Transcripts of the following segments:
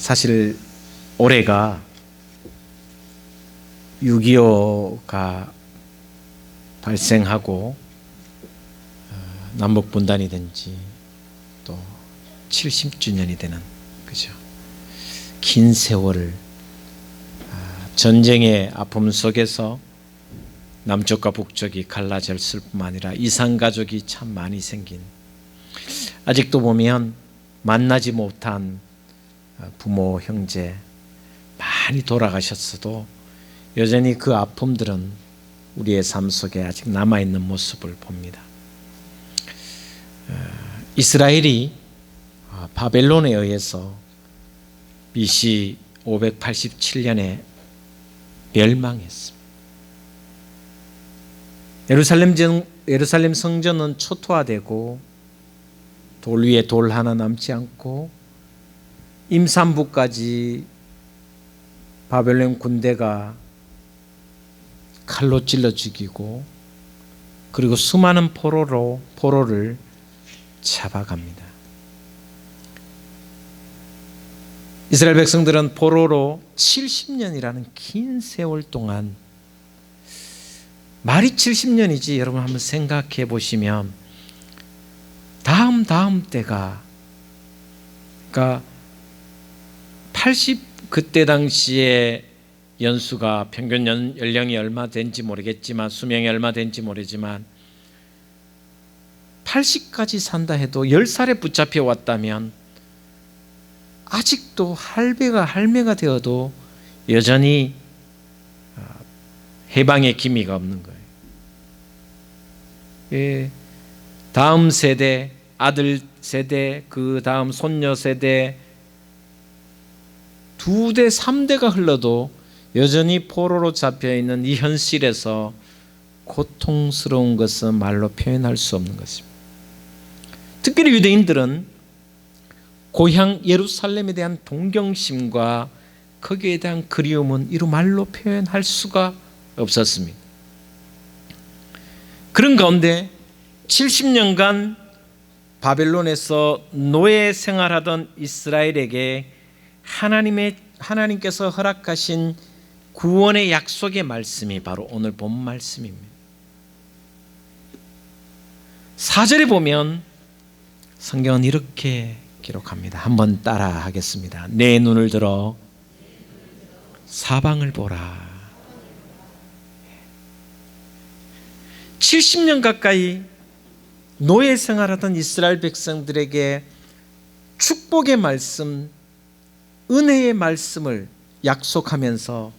사실 올해가 6.25가 발생하고 남북 분단이 된 지 또 70주년이 되는, 그죠? 긴 세월을 전쟁의 아픔 속에서 남쪽과 북쪽이 갈라졌을 뿐만 아니라 이산가족이 참 많이 생긴, 아직도 보면 만나지 못한 부모, 형제 많이 돌아가셨어도 여전히 그 아픔들은 우리의 삶 속에 아직 남아있는 모습을 봅니다. 이스라엘이 바벨론에 의해서 BC 587년에 멸망했습니다. 예루살렘 성전은 초토화되고 돌 위에 돌 하나 남지 않고 임산부까지 바벨론 군대가 칼로 찔러 죽이고, 그리고 수많은 포로를 잡아갑니다. 이스라엘 백성들은 포로로 70년이라는 긴 세월 동안, 말이 70년이지 여러분 한번 생각해 보시면 다음 때가, 그러니까 80, 그때 당시에 연수가 평균 연령이 얼마 된지 모르겠지만, 수명이 얼마 된지 모르지만 80까지 산다 해도 10살에 붙잡혀 왔다면 아직도 할매가 되어도 여전히 해방의 기미가 없는 거예요. 예, 다음 세대, 아들 세대, 그 다음 손녀 세대, 2대, 3대가 흘러도 여전히 포로로 잡혀있는 이 현실에서 고통스러운 것은 말로 표현할 수 없는 것입니다. 특별히 유대인들은 고향 예루살렘에 대한 동경심과 거기에 대한 그리움은 이루 말로 표현할 수가 없었습니다. 그런 가운데 70년간 바벨론에서 노예 생활하던 이스라엘에게 하나님께서 허락하신 구원의 약속의 말씀이 바로 오늘 본 말씀입니다. 4절에 보면 성경은 이렇게 기록합니다. 한번 따라 하겠습니다. 내 눈을 들어 사방을 보라. 70년 가까이 노예 생활하던 이스라엘 백성들에게 축복의 말씀, 은혜의 말씀을 약속하면서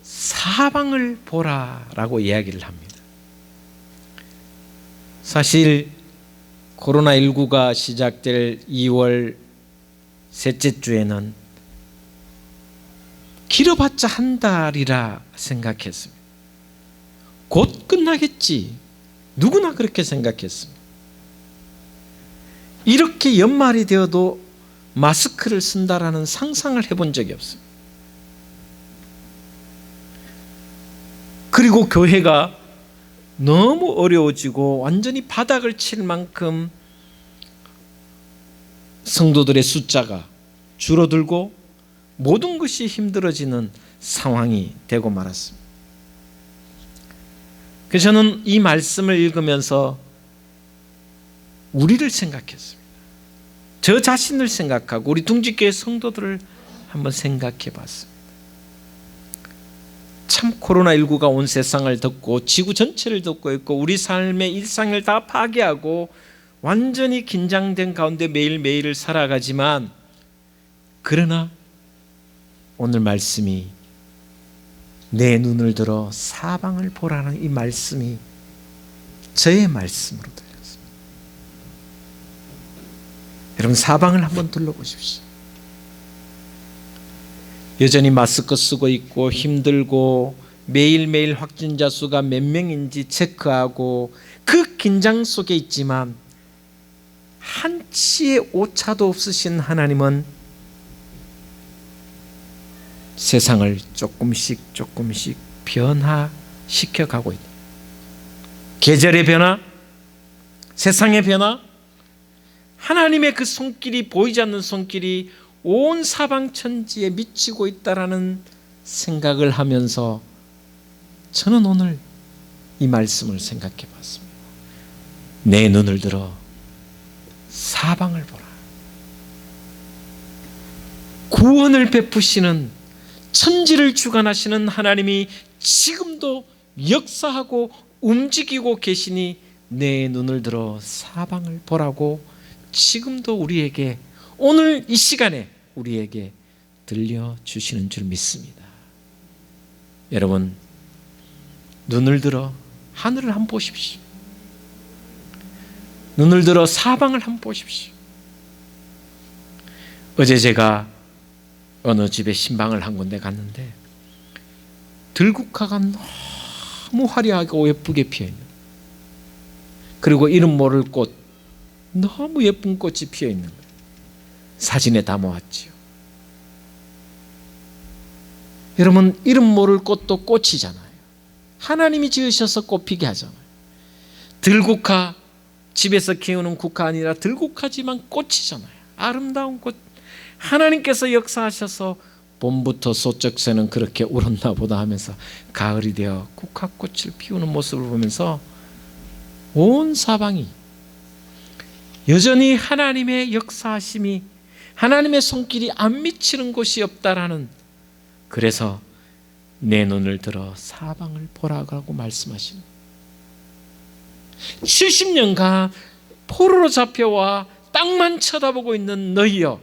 사방을 보라라고 이야기를 합니다. 사실 코로나19가 시작될 2월 셋째 주에는 길어봤자 한 달이라 생각했습니다. 곧 끝나겠지. 누구나 그렇게 생각했습니다. 이렇게 연말이 되어도 마스크를 쓴다라는 상상을 해본 적이 없습니다. 그리고 교회가 너무 어려워지고 완전히 바닥을 칠 만큼 성도들의 숫자가 줄어들고 모든 것이 힘들어지는 상황이 되고 말았습니다. 그래서 저는 이 말씀을 읽으면서 우리를 생각했습니다. 저 자신을 생각하고 우리 둥지교회 성도들을 한번 생각해 봤습니다. 참 코로나19가 온 세상을 덮고 지구 전체를 덮고 있고 우리 삶의 일상을 다 파괴하고 완전히 긴장된 가운데 매일매일을 살아가지만, 그러나 오늘 말씀이 내 눈을 들어 사방을 보라는 이 말씀이 저의 말씀으로 들렸습니다. 여러분, 사방을 한번 둘러보십시오. 여전히 마스크 쓰고 있고 힘들고 매일매일 확진자 수가 몇 명인지 체크하고 그 긴장 속에 있지만 한치의 오차도 없으신 하나님은 세상을 조금씩 변화시켜 가고 있다. 계절의 변화, 세상의 변화, 하나님의 그 손길이, 보이지 않는 손길이 온 사방 천지에 미치고 있다라는 생각을 하면서 저는 오늘 이 말씀을 생각해 봤습니다. 내 눈을 들어 사방을 보라. 구원을 베푸시는, 천지를 주관하시는 하나님이 지금도 역사하고 움직이고 계시니 내 눈을 들어 사방을 보라고 지금도 우리에게, 오늘 이 시간에 우리에게 들려주시는 줄 믿습니다. 여러분, 눈을 들어 하늘을 한번 보십시오. 눈을 들어 사방을 한번 보십시오. 어제 제가 어느 집에 신방을 한 군데 갔는데 들국화가 너무 화려하고 예쁘게 피어있는, 그리고 이름 모를 꽃, 너무 예쁜 꽃이 피어있는 거예요. 사진에 담아왔지요. 여러분, 이름 모를 꽃도 꽃이잖아요. 하나님이 지으셔서 꽃피게 하잖아요. 들국화, 집에서 키우는 국화 아니라 들국화지만 꽃이잖아요. 아름다운 꽃. 하나님께서 역사하셔서 봄부터 소쩍새는 그렇게 울었나 보다 하면서 가을이 되어 국화꽃을 피우는 모습을 보면서 온 사방이 여전히 하나님의 역사하심이, 하나님의 손길이 안 미치는 곳이 없다라는, 그래서 내 눈을 들어 사방을 보라고 말씀하시는, 70년간 포로로 잡혀와 땅만 쳐다보고 있는 너희여,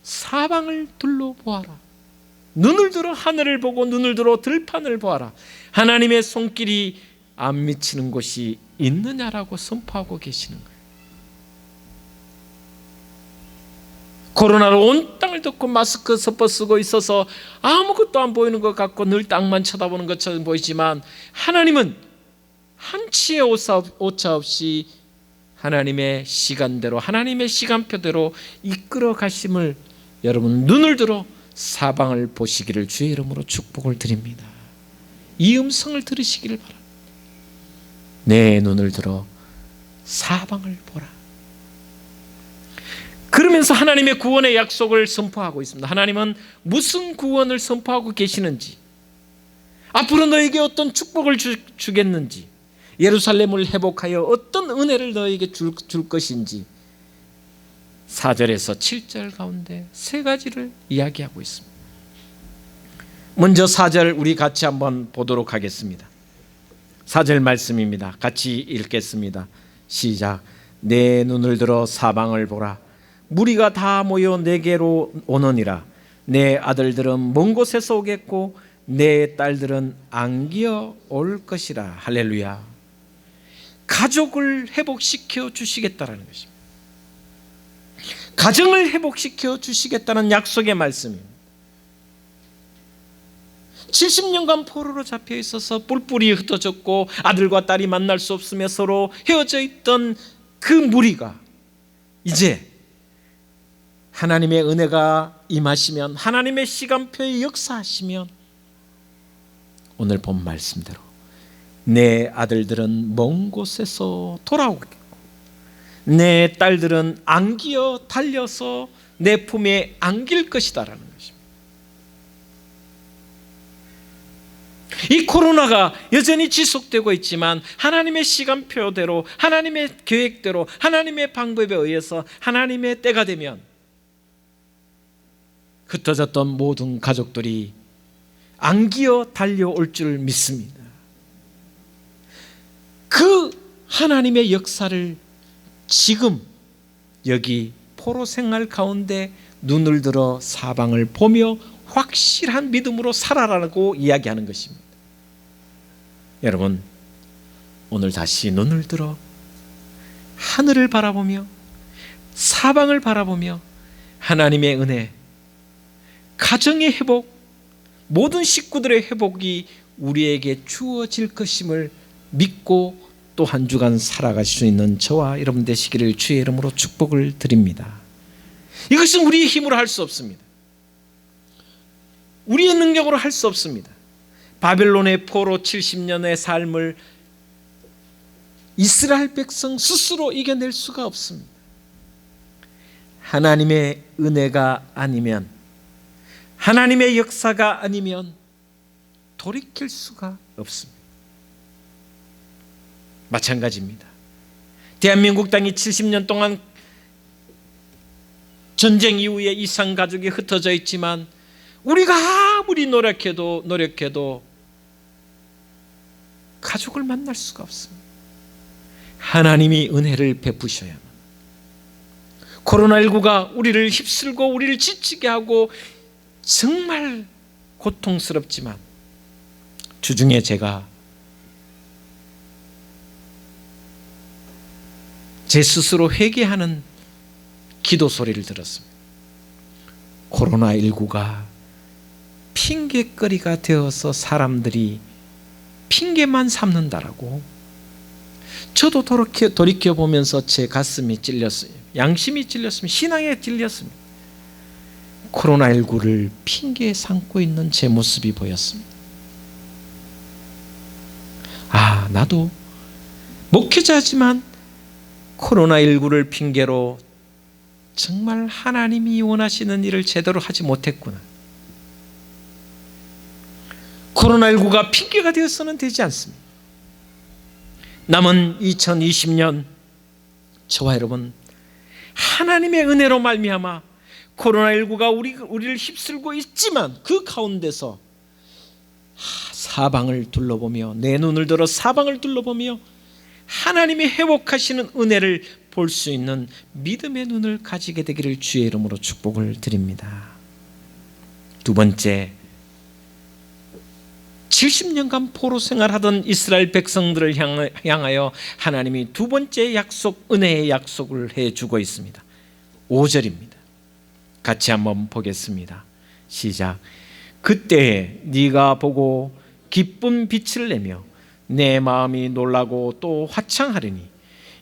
사방을 둘러보아라. 눈을 들어 하늘을 보고 눈을 들어 들판을 보아라. 하나님의 손길이 안 미치는 곳이 있느냐라고 선포하고 계시는 거예요. 코로나로 온 땅을 덮고 마스크 덮어 쓰고 있어서 아무것도 안 보이는 것 같고 늘 땅만 쳐다보는 것처럼 보이지만, 하나님은 한치의 오차 없이 하나님의 시간대로, 하나님의 시간표대로 이끌어 가심을 여러분 눈을 들어 사방을 보시기를 주의 이름으로 축복을 드립니다. 이 음성을 들으시기를 바랍니다. 내 눈을 들어 사방을 보라. 그러면서 하나님의 구원의 약속을 선포하고 있습니다. 하나님은 무슨 구원을 선포하고 계시는지, 앞으로 너에게 어떤 축복을 주겠는지, 예루살렘을 회복하여 어떤 은혜를 너에게 줄 것인지 4절에서 7절 가운데 세 가지를 이야기하고 있습니다. 먼저 4절 우리 같이 한번 보도록 하겠습니다. 4절 말씀입니다. 같이 읽겠습니다. 시작. 내 눈을 들어 사방을 보라. 무리가 다 모여 내게로 오느니라. 내 아들들은 먼 곳에서 오겠고 내 딸들은 안기어 올 것이라. 할렐루야. 가족을 회복시켜 주시겠다라는 것입니다. 가정을 회복시켜 주시겠다는 약속의 말씀입니다. 70년간 포로로 잡혀 있어서 뿔뿔이 흩어졌고 아들과 딸이 만날 수 없으며 서로 헤어져 있던 그 무리가 이제 하나님의 은혜가 임하시면, 하나님의 시간표에 역사하시면 오늘 본 말씀대로 내 아들들은 먼 곳에서 돌아오겠고 내 딸들은 안기어 달려서 내 품에 안길 것이다라는 것입니다. 이 코로나가 여전히 지속되고 있지만 하나님의 시간표대로, 하나님의 계획대로, 하나님의 방법에 의해서 하나님의 때가 되면 흩어졌던 모든 가족들이 안기어 달려올 줄 믿습니다. 그 하나님의 역사를 지금 여기 포로 생활 가운데 눈을 들어 사방을 보며 확실한 믿음으로 살아라고 이야기하는 것입니다. 여러분, 오늘 다시 눈을 들어 하늘을 바라보며 사방을 바라보며 하나님의 은혜, 가정의 회복, 모든 식구들의 회복이 우리에게 주어질 것임을 믿고 또 한 주간 살아갈 수 있는 저와 여러분 되시기를 주의 이름으로 축복을 드립니다. 이것은 우리의 힘으로 할 수 없습니다. 우리의 능력으로 할 수 없습니다. 바벨론의 포로 70년의 삶을 이스라엘 백성 스스로 이겨낼 수가 없습니다. 하나님의 은혜가 아니면, 하나님의 역사가 아니면 돌이킬 수가 없습니다. 마찬가지입니다. 대한민국 땅이 70년 동안 전쟁 이후에 이산 가족이 흩어져 있지만 우리가 아무리 노력해도 가족을 만날 수가 없습니다. 하나님이 은혜를 베푸셔야만. 코로나19가 우리를 휩쓸고 우리를 지치게 하고 정말 고통스럽지만 주중에 제가 제 스스로 회개하는 기도 소리를 들었습니다. 코로나19가 핑계거리가 되어서 사람들이 핑계만 삼는다라고. 저도 돌이켜보면서 제 가슴이 찔렸어요. 양심이 찔렸습니다. 신앙에 찔렸습니다. 코로나19를 핑계 삼고 있는 제 모습이 보였습니다. 아, 나도 목회자지만 코로나19를 핑계로 정말 하나님이 원하시는 일을 제대로 하지 못했구나. 코로나19가 핑계가 되어서는 되지 않습니다. 남은 2020년 저와 여러분, 하나님의 은혜로 말미암아 코로나19가 우리를 휩쓸고 있지만 그 가운데서 사방을 둘러보며, 내 눈을 들어 사방을 둘러보며 하나님이 회복하시는 은혜를 볼 수 있는 믿음의 눈을 가지게 되기를 주의 이름으로 축복을 드립니다. 두 번째, 70년간 포로 생활하던 이스라엘 백성들을 향하여 하나님이 두 번째 약속, 은혜의 약속을 해주고 있습니다. 5절입니다. 같이 한번 보겠습니다. 시작. 그때 네가 보고 기쁜 빛을 내며 내 마음이 놀라고 또 화창하리니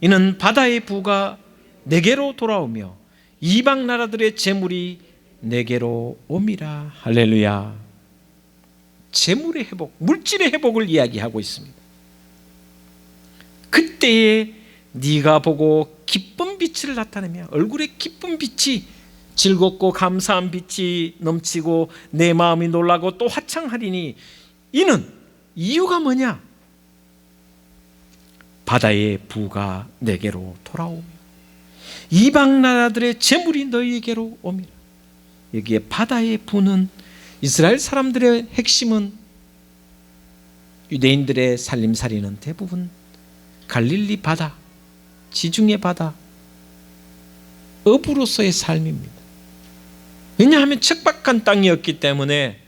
이는 바다의 부가 내게로 돌아오며 이방 나라들의 재물이 내게로 옴이라. 할렐루야. 재물의 회복, 물질의 회복을 이야기하고 있습니다. 그때에 네가 보고 기쁜 빛을 나타내며, 얼굴에 기쁜 빛이, 즐겁고 감사한 빛이 넘치고 내 마음이 놀라고 또 화창하리니, 이는 이유가 뭐냐? 바다의 부가 내게로 돌아오며 이방 나라들의 재물이 너희에게로 오미라. 여기에 바다의 부는, 이스라엘 사람들의 핵심은, 유대인들의 살림살이는 대부분 갈릴리 바다, 지중해 바다, 어부로서의 삶입니다. 왜냐하면 척박한 땅이었기 때문에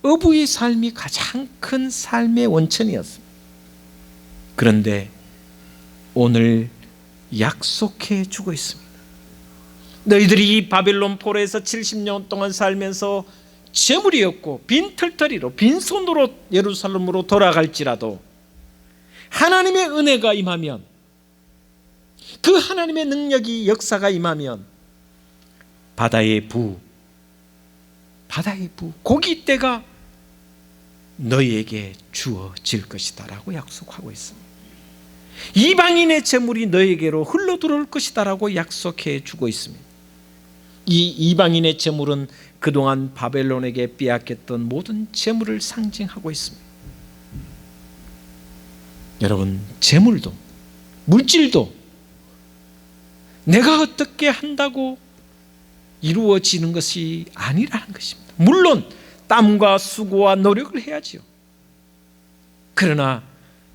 어부의 삶이 가장 큰 삶의 원천이었습니다. 그런데 오늘 약속해 주고 있습니다. 너희들이 이 바벨론 포로에서 70년 동안 살면서 재물이 없고 빈털터리로 빈손으로 예루살렘으로 돌아갈지라도 하나님의 은혜가 임하면, 그 하나님의 능력이, 역사가 임하면 바다의 부, 고깃대가 너희에게 주어질 것이다 라고 약속하고 있습니다. 이방인의 재물이 너희에게로 흘러들어올 것이다 라고 약속해 주고 있습니다. 이 이방인의 재물은 그동안 바벨론에게 빼앗겼던 모든 재물을 상징하고 있습니다. 여러분, 재물도 물질도 내가 어떻게 한다고 이루어지는 것이 아니라는 것입니다. 물론 땀과 수고와 노력을 해야지요. 그러나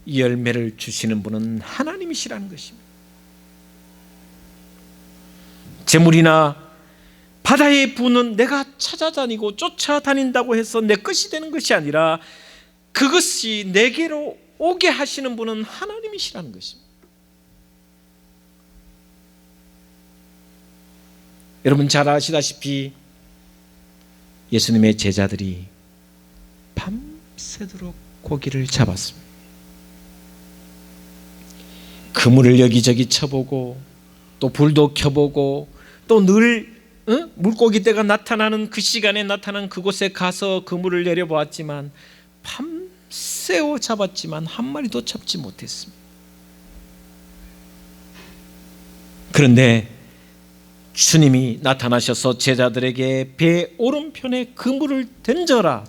이 열매를 주시는 분은 하나님이시라는 것입니다. 재물이나 바다의 부는 내가 찾아다니고 쫓아다닌다고 해서 내 것이 되는 것이 아니라 그것이 내게로 오게 하시는 분은 하나님이시라는 것입니다. 여러분 잘 아시다시피 예수님의 제자들이 밤새도록 고기를 잡았습니다. 그물을 여기저기 쳐보고 또 불도 켜보고 또 늘 물고기떼가 나타나는 그 시간에 나타난 그곳에 가서 그물을 내려보았지만 밤새워 잡았지만 한 마리도 잡지 못했습니다. 그런데 주님이 나타나셔서 제자들에게 배 오른편에 그물을 던져라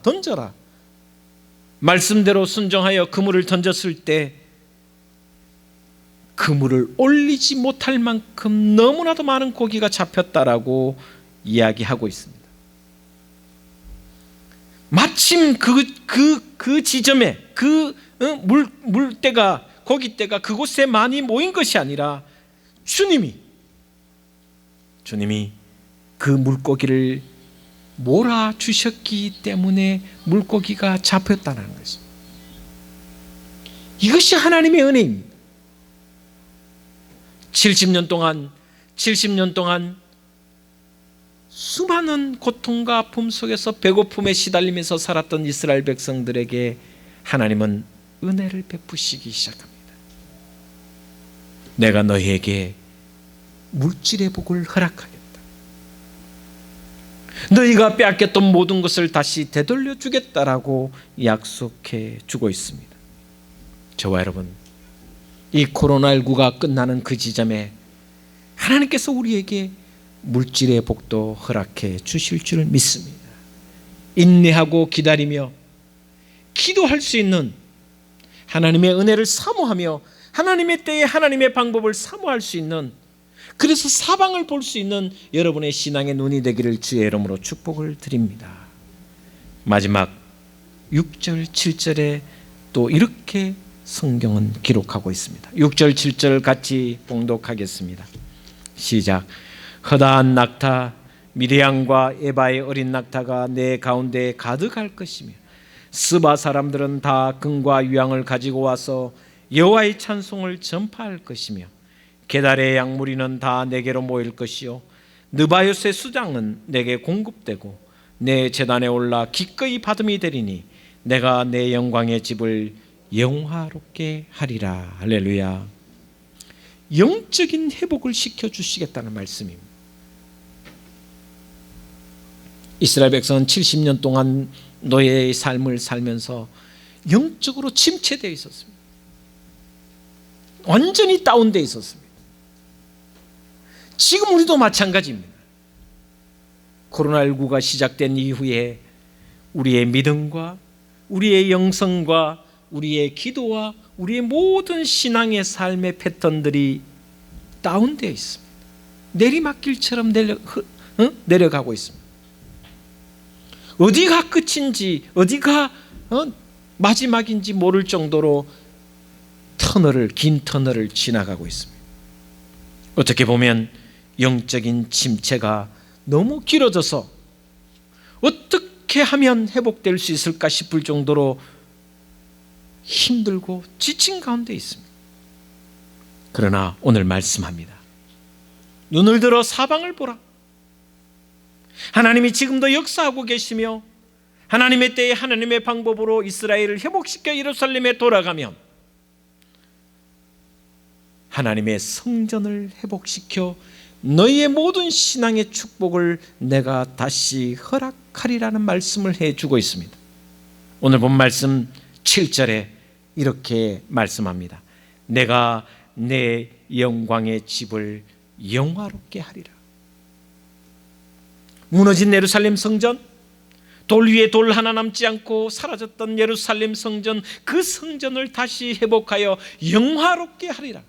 말씀대로 순종하여 그물을 던졌을 때 그물을 올리지 못할 만큼 너무나도 많은 고기가 잡혔다라고 이야기하고 있습니다. 마침 그 지점에 물때가 고깃대가 그곳에 많이 모인 것이 아니라 주님이 그 물고기를 몰아주셨기 때문에 물고기가 잡혔다는 것입니다. 이것이 하나님의 은혜입니다. 70년 동안 수많은 고통과 아픔 속에서 배고픔에 시달리면서 살았던 이스라엘 백성들에게 하나님은 은혜를 베푸시기 시작합니다. 내가 너희에게 물질의 복을 허락하겠다. 너희가 빼앗겼던 모든 것을 다시 되돌려 주겠다라고 약속해 주고 있습니다. 저와 여러분, 이 코로나19가 끝나는 그 지점에 하나님께서 우리에게 물질의 복도 허락해 주실 줄 믿습니다. 인내하고 기다리며 기도할 수 있는, 하나님의 은혜를 사모하며 하나님의 때에 하나님의 방법을 사모할 수 있는, 그래서 사방을 볼 수 있는 여러분의 신앙의 눈이 되기를 주의 이름으로 축복을 드립니다. 마지막 6절 7절에 또 이렇게 성경은 기록하고 있습니다. 6절 7절 같이 봉독하겠습니다. 시작. 허다한 낙타 미디안과 에바의 어린 낙타가 내 가운데 가득할 것이며 스바 사람들은 다 금과 유향을 가지고 와서 여호와의 찬송을 전파할 것이며 게달의 양무리는 다 내게로 모일 것이요 느바요스의 수장은 내게 공급되고 내 제단에 올라 기꺼이 받음이 되리니 내가 내 영광의 집을 영화롭게 하리라. 할렐루야. 영적인 회복을 시켜주시겠다는 말씀입니다. 이스라엘 백성은 70년 동안 노예의 삶을 살면서 영적으로 침체되어 있었습니다. 완전히 다운되어 있었습니다. 지금 우리도 마찬가지입니다. 코로나19가 시작된 이후에 우리의 믿음과 우리의 영성과 우리의 기도와 우리의 모든 신앙의 삶의 패턴들이 다운되어 있습니다. 내리막길처럼 내려가고 있습니다. 어디가 끝인지 어디가 마지막인지 모를 정도로 긴 터널을 지나가고 있습니다. 어떻게 보면 영적인 침체가 너무 길어져서 어떻게 하면 회복될 수 있을까 싶을 정도로 힘들고 지친 가운데 있습니다. 그러나 오늘 말씀합니다. 눈을 들어 사방을 보라. 하나님이 지금도 역사하고 계시며 하나님의 때에 하나님의 방법으로 이스라엘을 회복시켜 예루살렘에 돌아가면 하나님의 성전을 회복시켜 너희의 모든 신앙의 축복을 내가 다시 허락하리라는 말씀을 해주고 있습니다. 오늘 본 말씀 7절에 이렇게 말씀합니다. 내가 내 영광의 집을 영화롭게 하리라. 무너진 예루살렘 성전, 돌 위에 돌 하나 남지 않고 사라졌던 예루살렘 성전, 그 성전을 다시 회복하여 영화롭게 하리라.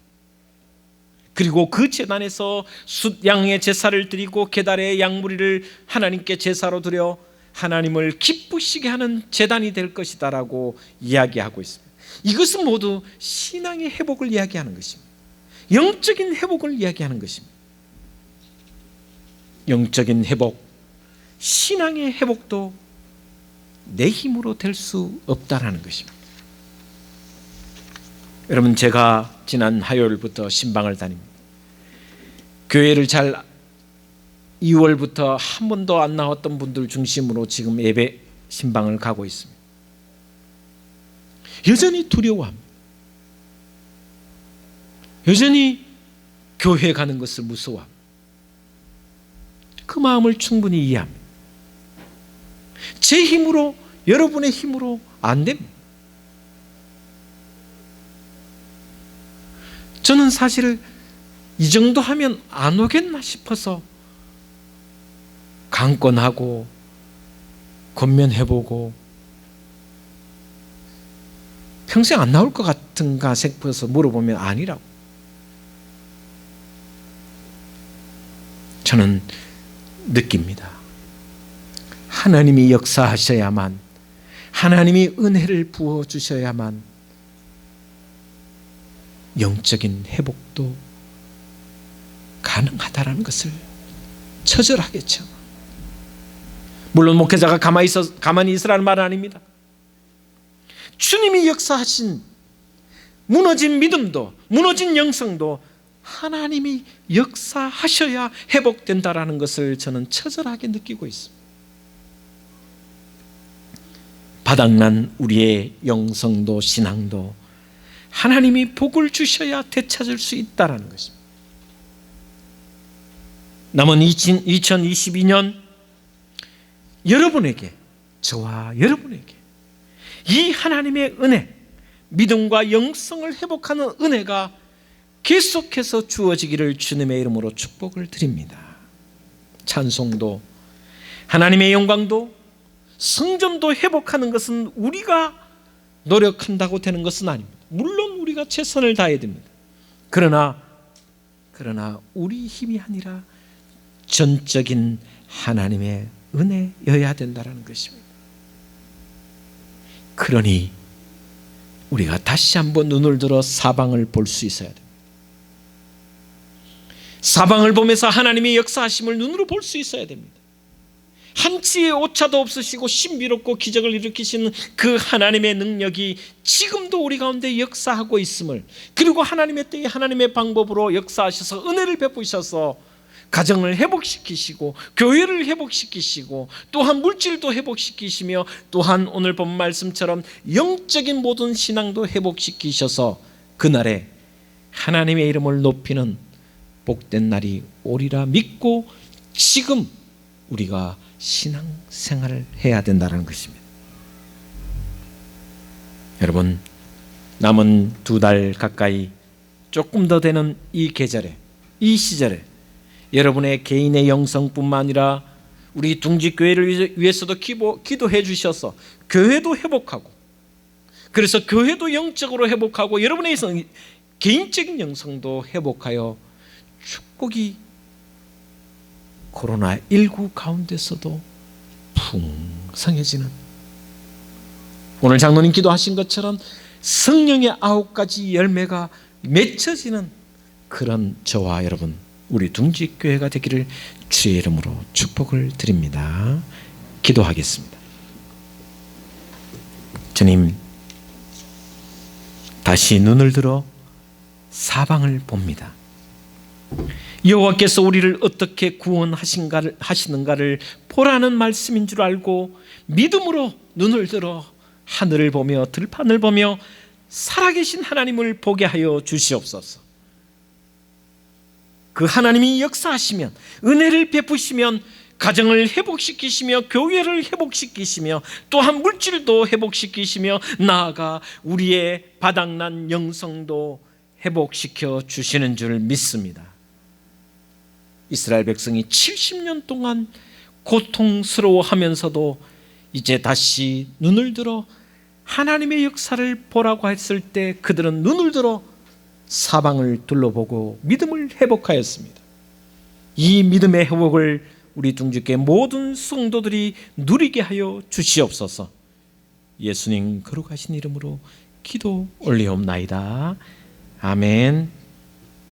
그리고 그 제단에서 숫양의 제사를 드리고 게달의 양무리를 하나님께 제사로 드려 하나님을 기쁘시게 하는 제단이 될 것이다라고 이야기하고 있습니다. 이것은 모두 신앙의 회복을 이야기하는 것입니다. 영적인 회복을 이야기하는 것입니다. 영적인 회복, 신앙의 회복도 내 힘으로 될 수 없다라는 것입니다. 여러분, 제가 지난 화요일부터 신방을 다닙니다. 교회를 2월부터 한 번도 안 나왔던 분들 중심으로 지금 예배 신방을 가고 있습니다. 여전히 두려워합니다. 여전히 교회 가는 것을 무서워합니다. 그 마음을 충분히 이해합니다. 제 힘으로, 여러분의 힘으로 안 됩니다. 저는 사실 이 정도 하면 안 오겠나 싶어서 강권하고 권면해보고 평생 안 나올 것 같은가 싶어서 물어보면 아니라고. 저는 느낍니다. 하나님이 역사하셔야만, 하나님이 은혜를 부어주셔야만 영적인 회복도 가능하다는 것을 처절하겠죠. 물론 목회자가 가만히 있으라는 말은 아닙니다. 주님이 역사하신 무너진 믿음도, 무너진 영성도 하나님이 역사하셔야 회복된다라는 것을 저는 처절하게 느끼고 있습니다. 바닥난 우리의 영성도 신앙도 하나님이 복을 주셔야 되찾을 수 있다는 것입니다. 남은 2022년 여러분에게, 저와 여러분에게 이 하나님의 은혜, 믿음과 영성을 회복하는 은혜가 계속해서 주어지기를 주님의 이름으로 축복을 드립니다. 찬송도, 하나님의 영광도, 성전도 회복하는 것은 우리가 노력한다고 되는 것은 아닙니다. 물론 우리가 최선을 다해야 됩니다. 그러나 우리 힘이 아니라 전적인 하나님의 은혜여야 된다는 것입니다. 그러니 우리가 다시 한번 눈을 들어 사방을 볼 수 있어야 됩니다. 사방을 보면서 하나님의 역사하심을 눈으로 볼 수 있어야 됩니다. 한치의 오차도 없으시고 신비롭고 기적을 일으키시는 그 하나님의 능력이 지금도 우리 가운데 역사하고 있음을, 그리고 하나님의 때에 하나님의 방법으로 역사하셔서 은혜를 베푸셔서 가정을 회복시키시고 교회를 회복시키시고 또한 물질도 회복시키시며 또한 오늘 본 말씀처럼 영적인 모든 신앙도 회복시키셔서 그날에 하나님의 이름을 높이는 복된 날이 오리라 믿고 지금 우리가 신앙생활을 해야 된다는 것입니다. 여러분, 남은 2달 가까이 조금 더 되는 이 계절에, 이 시절에 여러분의 개인의 영성뿐만 아니라 우리 둥지교회를 위해서도 기도해 주셔서 교회도 회복하고, 그래서 교회도 영적으로 회복하고 여러분의 개인적인 영성도 회복하여 축복이 코로나19 가운데서도 풍성해지는, 오늘 장로님 기도하신 것처럼 성령의 9가지 열매가 맺혀지는 그런 저와 여러분, 우리 둥지교회가 되기를 주의 이름으로 축복을 드립니다. 기도하겠습니다. 주님, 다시 눈을 들어 사방을 봅니다. 여호와께서 우리를 어떻게 구원하시는가를 보라는 말씀인 줄 알고 믿음으로 눈을 들어 하늘을 보며 들판을 보며 살아계신 하나님을 보게 하여 주시옵소서. 그 하나님이 역사하시면, 은혜를 베푸시면 가정을 회복시키시며 교회를 회복시키시며 또한 물질도 회복시키시며 나아가 우리의 바닥난 영성도 회복시켜 주시는 줄 믿습니다. 이스라엘 백성이 70년 동안 고통스러워하면서도 이제 다시 눈을 들어 하나님의 역사를 보라고 했을 때 그들은 눈을 들어 사방을 둘러보고 믿음을 회복하였습니다. 이 믿음의 회복을 우리 둥지교회 모든 성도들이 누리게 하여 주시옵소서. 예수님 거룩하신 이름으로 기도 올리옵나이다. 아멘.